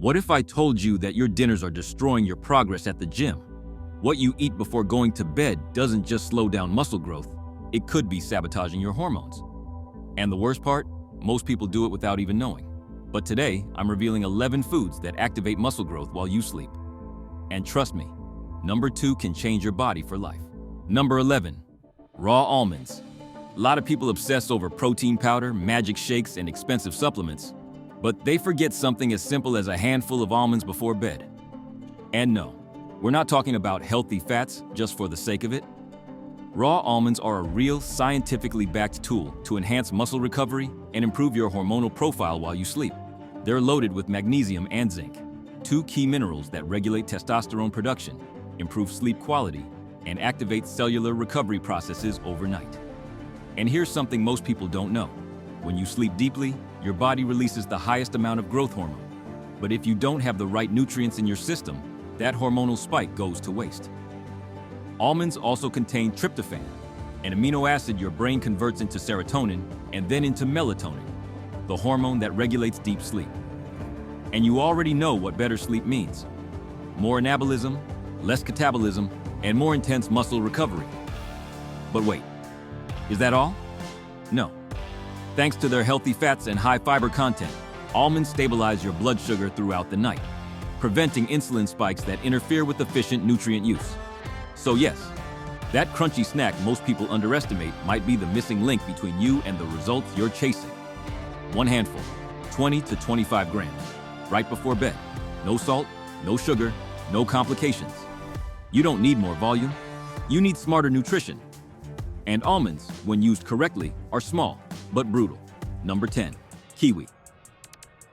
What if I told you that your dinners are destroying your progress at the gym? What you eat before going to bed doesn't just slow down muscle growth, it could be sabotaging your hormones. And the worst part, most people do it without even knowing. But today, I'm revealing 11 foods that activate muscle growth while you sleep. And trust me, number 2 can change your body for life. Number 11, raw almonds. A lot of people obsess over protein powder, magic shakes, and expensive supplements, but they forget something as simple as a handful of almonds before bed. And no, we're not talking about healthy fats just for the sake of it. Raw almonds are a real, scientifically backed tool to enhance muscle recovery and improve your hormonal profile while you sleep. They're loaded with magnesium and zinc, 2 key minerals that regulate testosterone production, improve sleep quality, and activate cellular recovery processes overnight. And here's something most people don't know. When you sleep deeply, your body releases the highest amount of growth hormone. But if you don't have the right nutrients in your system, that hormonal spike goes to waste. Almonds also contain tryptophan, an amino acid your brain converts into serotonin and then into melatonin, the hormone that regulates deep sleep. And you already know what better sleep means. More anabolism, less catabolism, and more intense muscle recovery. But wait, is that all? No. Thanks to their healthy fats and high fiber content, almonds stabilize your blood sugar throughout the night, preventing insulin spikes that interfere with efficient nutrient use. So yes, that crunchy snack most people underestimate might be the missing link between you and the results you're chasing. One handful, 20 to 25 grams, right before bed. No salt, no sugar, no complications. You don't need more volume, you need smarter nutrition. And almonds, when used correctly, are small, but brutal. Number 10, kiwi.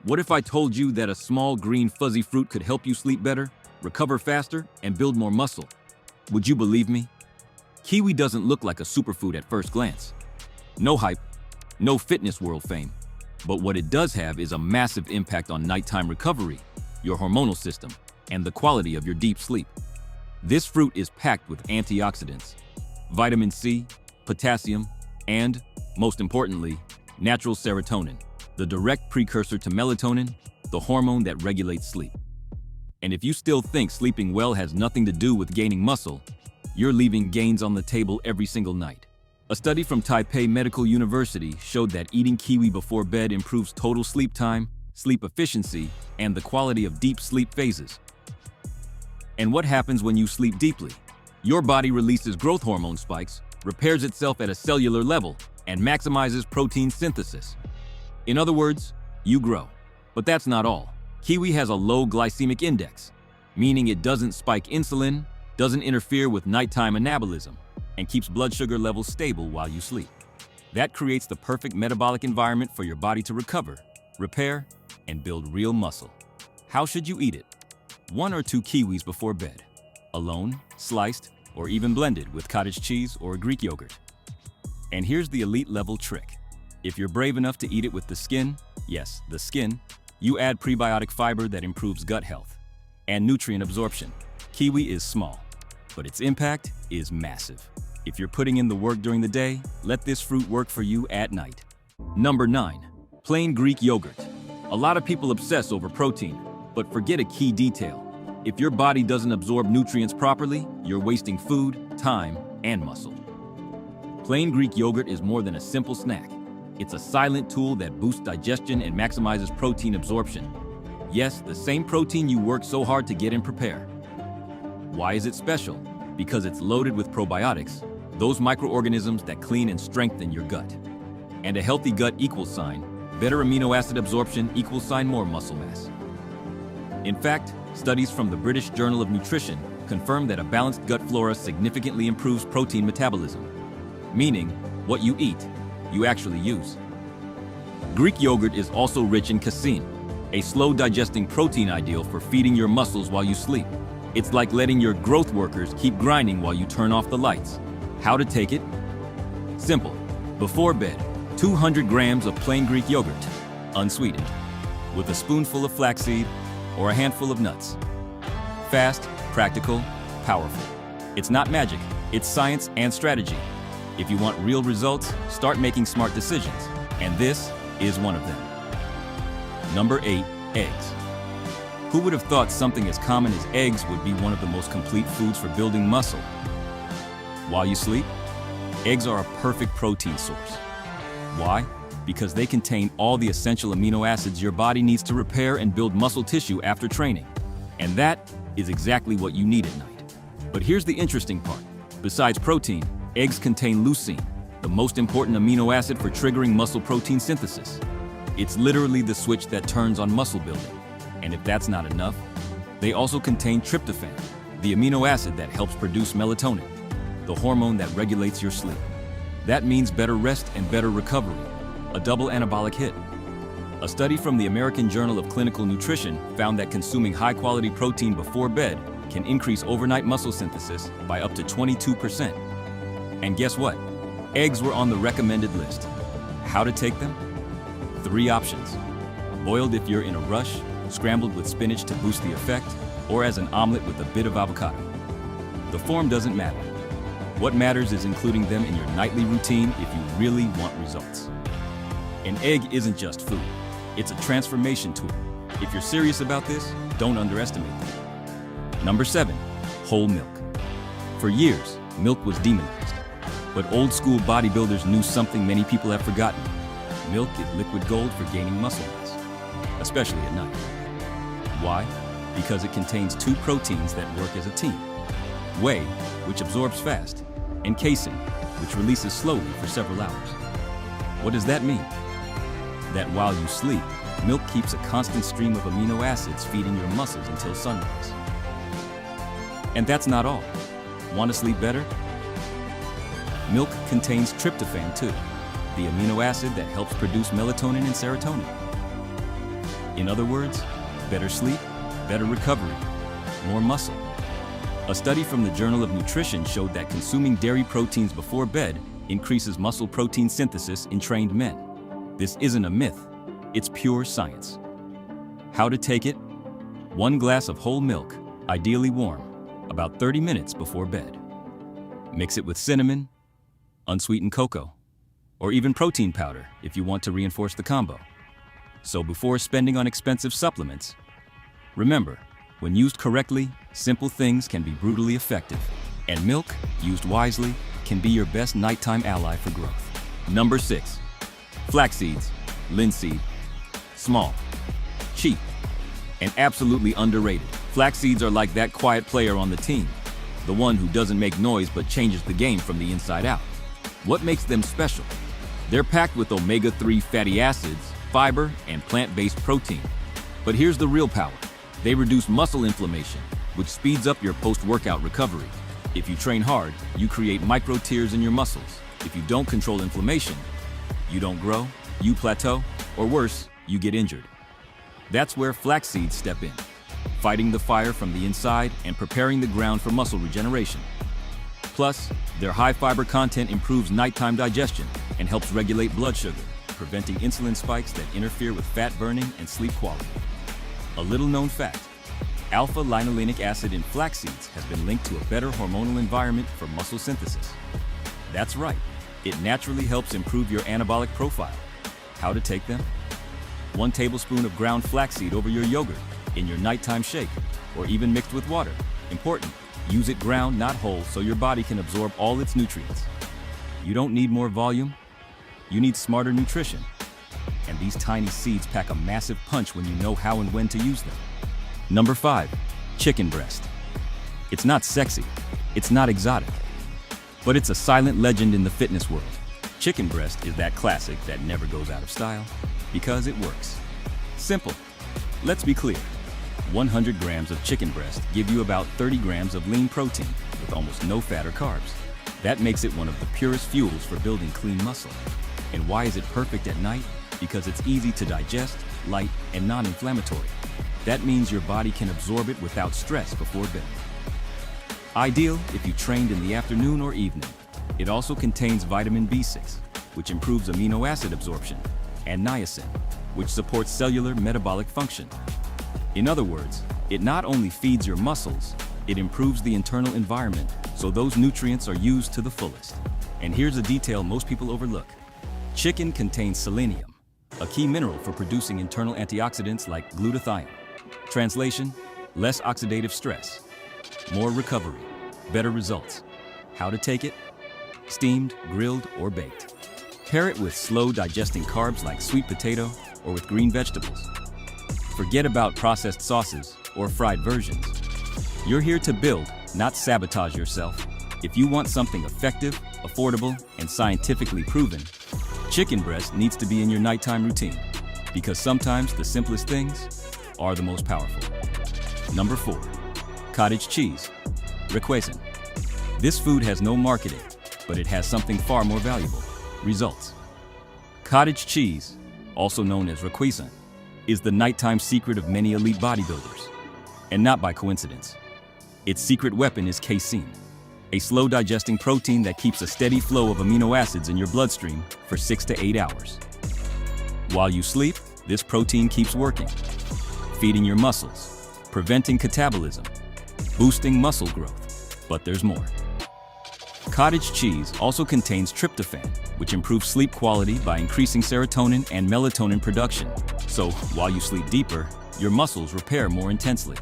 What if I told you that a small green fuzzy fruit could help you sleep better, recover faster, and build more muscle? Would you believe me? Kiwi doesn't look like a superfood at first glance. No hype, no fitness world fame. But what it does have is a massive impact on nighttime recovery, your hormonal system, and the quality of your deep sleep. This fruit is packed with antioxidants, vitamin C, potassium, and, most importantly, natural serotonin, the direct precursor to melatonin, the hormone that regulates sleep. And if you still think sleeping well has nothing to do with gaining muscle, you're leaving gains on the table every single night. A study from Taipei Medical University showed that eating kiwi before bed improves total sleep time, sleep efficiency, and the quality of deep sleep phases. And what happens when you sleep deeply? Your body releases growth hormone spikes, repairs itself at a cellular level, and maximizes protein synthesis. In other words, you grow. But that's not all. Kiwi has a low glycemic index, meaning it doesn't spike insulin, doesn't interfere with nighttime anabolism, and keeps blood sugar levels stable while you sleep. That creates the perfect metabolic environment for your body to recover, repair, and build real muscle. How should you eat it? 1 or 2 kiwis before bed, alone, sliced, or even blended with cottage cheese or Greek yogurt. And here's the elite level trick. If you're brave enough to eat it with the skin, yes, the skin, you add prebiotic fiber that improves gut health and nutrient absorption. Kiwi is small, but its impact is massive. If you're putting in the work during the day, let this fruit work for you at night. Number 9, plain Greek yogurt. A lot of people obsess over protein, but forget a key detail. If your body doesn't absorb nutrients properly, you're wasting food, time, and muscle. Plain Greek yogurt is more than a simple snack. It's a silent tool that boosts digestion and maximizes protein absorption. Yes, the same protein you work so hard to get and prepare. Why is it special? Because it's loaded with probiotics, those microorganisms that clean and strengthen your gut. And a healthy gut equals sign, better amino acid absorption equals sign more muscle mass. In fact, studies from the British Journal of Nutrition confirm that a balanced gut flora significantly improves protein metabolism, meaning what you eat, you actually use. Greek yogurt is also rich in casein, a slow-digesting protein ideal for feeding your muscles while you sleep. It's like letting your growth workers keep grinding while you turn off the lights. How to take it? Simple. Before bed, 200 grams of plain Greek yogurt, unsweetened, with a spoonful of flaxseed or a handful of nuts. Fast, practical, powerful. It's not magic, it's science and strategy. If you want real results, start making smart decisions, and this is one of them. Number 8, eggs. Who would have thought something as common as eggs would be one of the most complete foods for building muscle? While you sleep, eggs are a perfect protein source. Why? Because they contain all the essential amino acids your body needs to repair and build muscle tissue after training. And that is exactly what you need at night. But here's the interesting part. Besides protein, eggs contain leucine, the most important amino acid for triggering muscle protein synthesis. It's literally the switch that turns on muscle building. And if that's not enough, they also contain tryptophan, the amino acid that helps produce melatonin, the hormone that regulates your sleep. That means better rest and better recovery, a double anabolic hit. A study from the American Journal of Clinical Nutrition found that consuming high-quality protein before bed can increase overnight muscle synthesis by up to 22%. And guess what? Eggs were on the recommended list. How to take them? 3 options. Boiled if you're in a rush, scrambled with spinach to boost the effect, or as an omelet with a bit of avocado. The form doesn't matter. What matters is including them in your nightly routine if you really want results. An egg isn't just food. It's a transformation tool. If you're serious about this, don't underestimate them. Number 7, whole milk. For years, milk was demonized. But old school bodybuilders knew something many people have forgotten. Milk is liquid gold for gaining muscle mass, especially at night. Why? Because it contains 2 proteins that work as a team. Whey, which absorbs fast, and casein, which releases slowly for several hours. What does that mean? That while you sleep, milk keeps a constant stream of amino acids feeding your muscles until sunrise. And that's not all. Want to sleep better? Milk contains tryptophan too, the amino acid that helps produce melatonin and serotonin. In other words, better sleep, better recovery, more muscle. A study from the Journal of Nutrition showed that consuming dairy proteins before bed increases muscle protein synthesis in trained men. This isn't a myth, it's pure science. How to take it? 1 glass of whole milk, ideally warm, about 30 minutes before bed. Mix it with cinnamon, unsweetened cocoa, or even protein powder if you want to reinforce the combo. So before spending on expensive supplements, remember, when used correctly, simple things can be brutally effective. And milk, used wisely, can be your best nighttime ally for growth. Number 6, flax seeds, linseed. Small, cheap, and absolutely underrated. Flax seeds are like that quiet player on the team, the one who doesn't make noise but changes the game from the inside out. What makes them special? They're packed with omega-3 fatty acids, fiber, and plant-based protein. But here's the real power. They reduce muscle inflammation, which speeds up your post-workout recovery. If you train hard, you create micro-tears in your muscles. If you don't control inflammation, you don't grow, you plateau, or worse, you get injured. That's where flax seeds step in, fighting the fire from the inside and preparing the ground for muscle regeneration. Plus, their high fiber content improves nighttime digestion and helps regulate blood sugar, preventing insulin spikes that interfere with fat burning and sleep quality. A little known fact, alpha-linolenic acid in flax seeds has been linked to a better hormonal environment for muscle synthesis. That's right, it naturally helps improve your anabolic profile. How to take them? 1 tablespoon of ground flaxseed over your yogurt, in your nighttime shake, or even mixed with water. Important, use it ground, not whole, so your body can absorb all its nutrients. You don't need more volume, you need smarter nutrition. And these tiny seeds pack a massive punch when you know how and when to use them. Number 5, chicken breast. It's not sexy, it's not exotic, but it's a silent legend in the fitness world. Chicken breast is that classic that never goes out of style because it works. Simple. Let's be clear. 100 grams of chicken breast give you about 30 grams of lean protein with almost no fat or carbs. That makes it one of the purest fuels for building clean muscle. And why is it perfect at night? Because it's easy to digest, light, and non-inflammatory. That means your body can absorb it without stress before bed. Ideal if you trained in the afternoon or evening. It also contains vitamin B6, which improves amino acid absorption, and niacin, which supports cellular metabolic function. In other words, it not only feeds your muscles, it improves the internal environment so those nutrients are used to the fullest. And here's a detail most people overlook. Chicken contains selenium, a key mineral for producing internal antioxidants like glutathione. Translation: less oxidative stress, more recovery, better results. How to take it? Steamed, grilled, or baked. Pair it with slow-digesting carbs like sweet potato or with green vegetables. Forget about processed sauces or fried versions. You're here to build, not sabotage yourself. If you want something effective, affordable, and scientifically proven, chicken breast needs to be in your nighttime routine, because sometimes the simplest things are the most powerful. Number 4, cottage cheese, casein. This food has no marketing, but it has something far more valuable: results. Cottage cheese, also known as casein, is the nighttime secret of many elite bodybuilders, and not by coincidence. Its secret weapon is casein, a slow-digesting protein that keeps a steady flow of amino acids in your bloodstream for 6 to 8 hours. While you sleep, this protein keeps working, feeding your muscles, preventing catabolism, boosting muscle growth. But there's more. Cottage cheese also contains tryptophan, which improves sleep quality by increasing serotonin and melatonin production. So, while you sleep deeper, your muscles repair more intensely.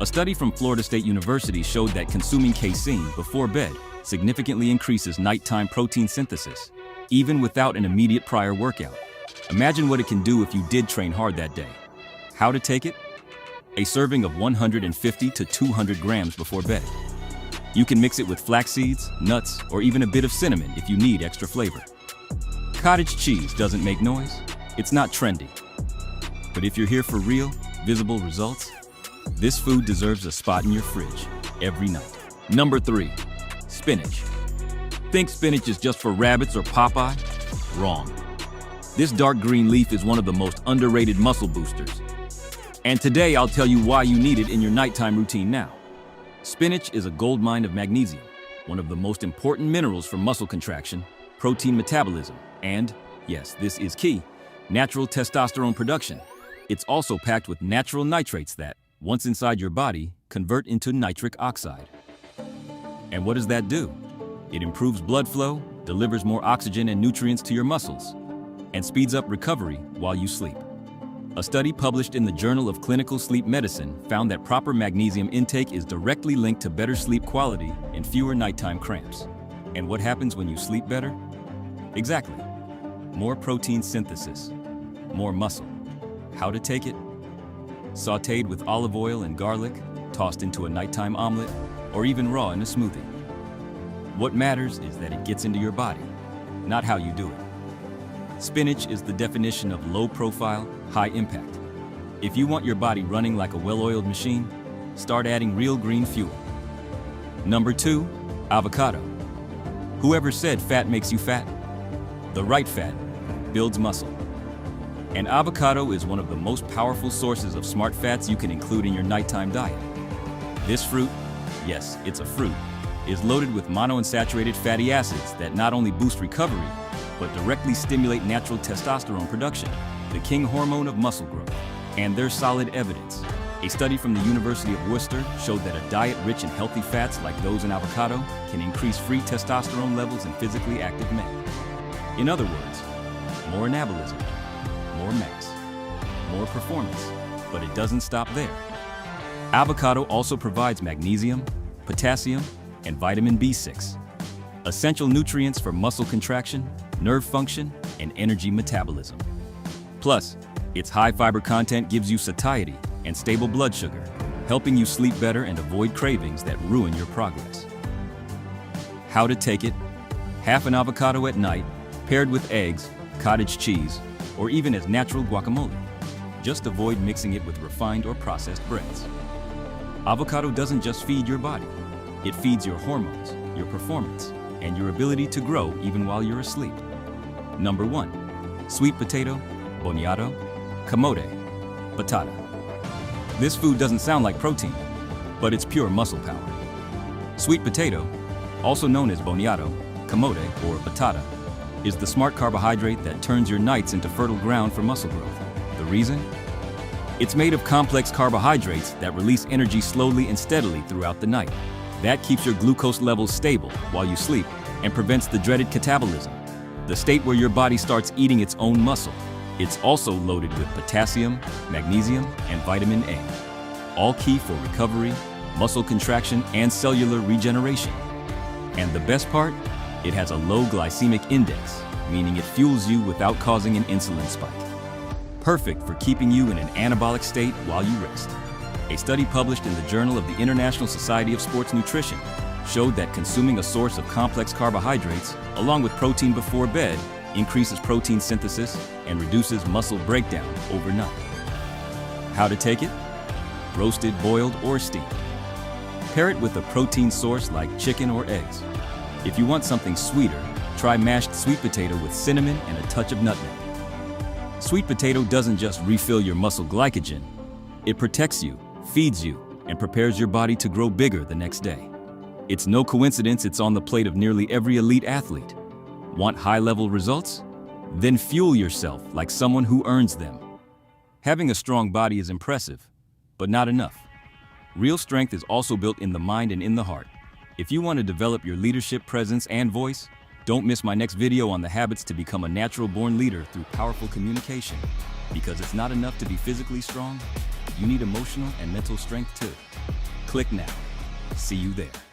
A study from Florida State University showed that consuming casein before bed significantly increases nighttime protein synthesis, even without an immediate prior workout. Imagine what it can do if you did train hard that day. How to take it? A serving of 150 to 200 grams before bed. You can mix it with flax seeds, nuts, or even a bit of cinnamon if you need extra flavor. Cottage cheese doesn't make noise. It's not trendy. But if you're here for real, visible results, this food deserves a spot in your fridge every night. Number 3, spinach. Think spinach is just for rabbits or Popeye? Wrong. This dark green leaf is one of the most underrated muscle boosters. And today I'll tell you why you need it in your nighttime routine now. Spinach is a goldmine of magnesium, one of the most important minerals for muscle contraction, protein metabolism, and, yes, this is key, natural testosterone production. It's also packed with natural nitrates that, once inside your body, convert into nitric oxide. And what does that do? It improves blood flow, delivers more oxygen and nutrients to your muscles, and speeds up recovery while you sleep. A study published in the Journal of Clinical Sleep Medicine found that proper magnesium intake is directly linked to better sleep quality and fewer nighttime cramps. And what happens when you sleep better? Exactly. More protein synthesis, more muscle. How to take it? Sautéed with olive oil and garlic, tossed into a nighttime omelet, or even raw in a smoothie. What matters is that it gets into your body, not how you do it. Spinach is the definition of low-profile, high-impact. If you want your body running like a well-oiled machine, start adding real green fuel. Number 2, avocado. Whoever said fat makes you fat? The right fat builds muscle. And avocado is one of the most powerful sources of smart fats you can include in your nighttime diet. This fruit, yes, it's a fruit, is loaded with monounsaturated fatty acids that not only boost recovery, but directly stimulate natural testosterone production, the king hormone of muscle growth. And there's solid evidence. A study from the University of Worcester showed that a diet rich in healthy fats like those in avocado can increase free testosterone levels in physically active men. In other words, more anabolism, more mass, more performance, but it doesn't stop there. Avocado also provides magnesium, potassium, and vitamin B6, essential nutrients for muscle contraction, nerve function, and energy metabolism. Plus, its high fiber content gives you satiety and stable blood sugar, helping you sleep better and avoid cravings that ruin your progress. How to take it? Half an avocado at night, paired with eggs, cottage cheese, or even as natural guacamole. Just avoid mixing it with refined or processed breads. Avocado doesn't just feed your body. It feeds your hormones, your performance, and your ability to grow even while you're asleep. Number 1, sweet potato, boniato, camote, batata. This food doesn't sound like protein, but it's pure muscle power. Sweet potato, also known as boniato, camote, or batata, is the smart carbohydrate that turns your nights into fertile ground for muscle growth. The reason? It's made of complex carbohydrates that release energy slowly and steadily throughout the night. That keeps your glucose levels stable while you sleep and prevents the dreaded catabolism, the state where your body starts eating its own muscle. It's also loaded with potassium, magnesium, and vitamin A, all key for recovery, muscle contraction, and cellular regeneration. And the best part? It has a low glycemic index, meaning it fuels you without causing an insulin spike. Perfect for keeping you in an anabolic state while you rest. A study published in the Journal of the International Society of Sports Nutrition showed that consuming a source of complex carbohydrates, along with protein before bed, increases protein synthesis and reduces muscle breakdown overnight. How to take it? Roasted, boiled, or steamed. Pair it with a protein source like chicken or eggs. If you want something sweeter, try mashed sweet potato with cinnamon and a touch of nutmeg. Sweet potato doesn't just refill your muscle glycogen, it protects you, feeds you, and prepares your body to grow bigger the next day. It's no coincidence it's on the plate of nearly every elite athlete. Want high-level results? Then fuel yourself like someone who earns them. Having a strong body is impressive, but not enough. Real strength is also built in the mind and in the heart. If you want to develop your leadership presence and voice, don't miss my next video on the habits to become a natural-born leader through powerful communication. Because it's not enough to be physically strong, you need emotional and mental strength too. Click now. See you there.